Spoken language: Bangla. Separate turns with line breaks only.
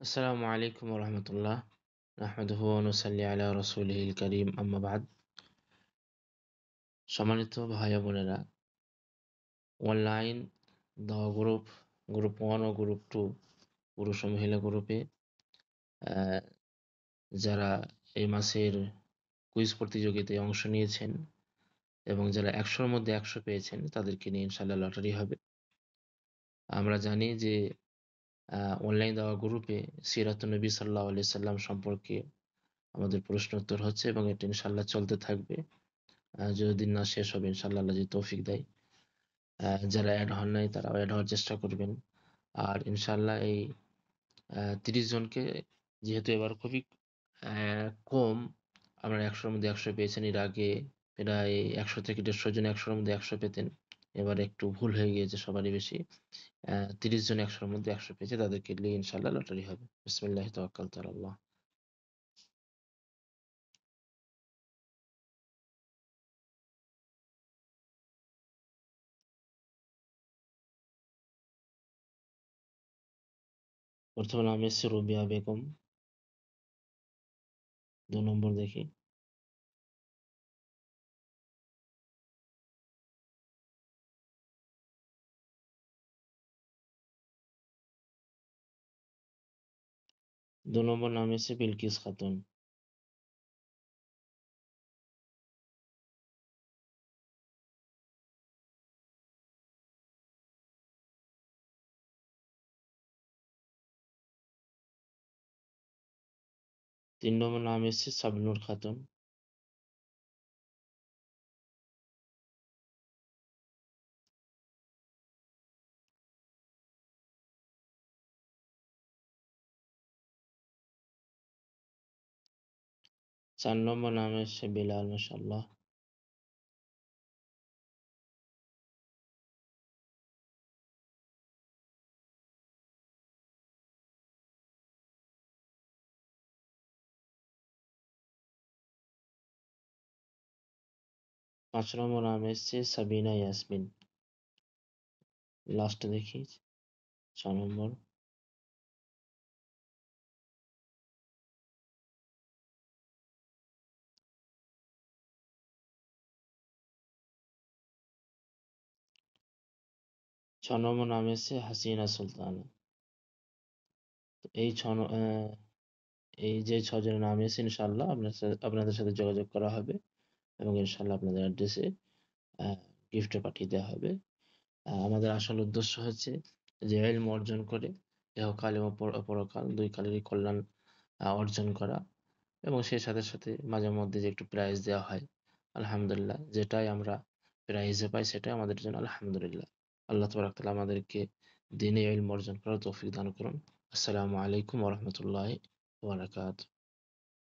আসসালামু আলাইকুম রহমতুল্লাহ নাহমাদুহু ওয়া নুসাল্লি আলা রাসূলিহিল কারীম আম্মা বা'দ। সম্মানিত ভাই ও বোনেরা, অনলাইন দাওয়া গ্রুপ 1 ও গ্রুপ 2 পুরুষ ও মহিলা গ্রুপে আহ, যারা এই মাসের কুইজ প্রতিযোগিতায় অংশ নিয়েছেন এবং যারা 100-র মধ্যে 100 পেয়েছেন তাদেরকে নিয়ে ইনশাআল্লাহ লটারি হবে। আমরা জানি যে অনলাইন দাওয়া গ্রুপে সিরাতুন নবী সাল্লাল্লাহু আলাইহি সাল্লাম সম্পর্কে আমাদের প্রশ্ন উত্তর হচ্ছে এবং এটা ইনশাআল্লাহ চলতে থাকবে যতদিন না শেষ হবে ইনশাআল্লাহ, আল্লাহ যদি তৌফিক দেয়। যারা অ্যাড হন নাই তারাও অ্যাড হওয়ার চেষ্টা করবেন। আর ইনশাআল্লাহ এই 30 জনকে, যেহেতু এবার খুবই কম, আমরা 100-র মধ্যে 100 পেয়েছেন। এর আগে প্রায় 100 থেকে 150 জন 100-র মধ্যে 100 পেতেন। এবার একটু ভুল হয়ে গিয়েছে সবারই বেশি। 30 জন 100-র মধ্যে 100 পেয়েছে, তাদেরকে নিয়ে ইনশাআল্লাহ লটারি হবে। বিসমিল্লাহি তাওয়াক্কালতু আলাল্লাহ। প্রথমে নাম এসেছে রুবিয়া বেগম। 2 নম্বর দেখি। 2 নম্বর নাম এসেছে বিলকিস খাতুন। 3 নম্বর নাম এসেছে শাবনূর খাতুন। 4 নম্বর নাম এসেছে বিলাল, মাশাআল্লাহ। 5 নম্বর নাম এসেছে সাবিনা ইয়াসমিন। লাস্ট দেখি 6 নম্বর। 6 নম্বর নাম এসেছে হাসিনা সুলতানা। তো এই এই যে 6 জনের নাম এসেছে ইনশাআল্লাহ আপনাদের সাথে যোগাযোগ করা হবে এবং ইনশাআল্লাহ আপনাদের অ্যাড্রেসে গিফটও পাঠিয়ে দেওয়া হবে। আমাদের আসল উদ্দেশ্য হচ্ছে যে ইলম অর্জন করে ইহকাল এবং পরকাল 2 কালেরই কল্যাণ অর্জন করা, এবং সেই সাথে সাথে মাঝে মধ্যে যে একটু প্রাইজ দেওয়া হয়, আলহামদুলিল্লাহ, যেটাই আমরা প্রাইজে পাই সেটাই আমাদের জন্য আলহামদুলিল্লাহ। আল্লাহ তাবারাক তাআলা আমাদেরকে দ্বীনে ইলম অর্জন করার তৌফিক দান করুন। আসসালামু আলাইকুম ওয়া রাহমাতুল্লাহি ওয়া বারাকাতুহু।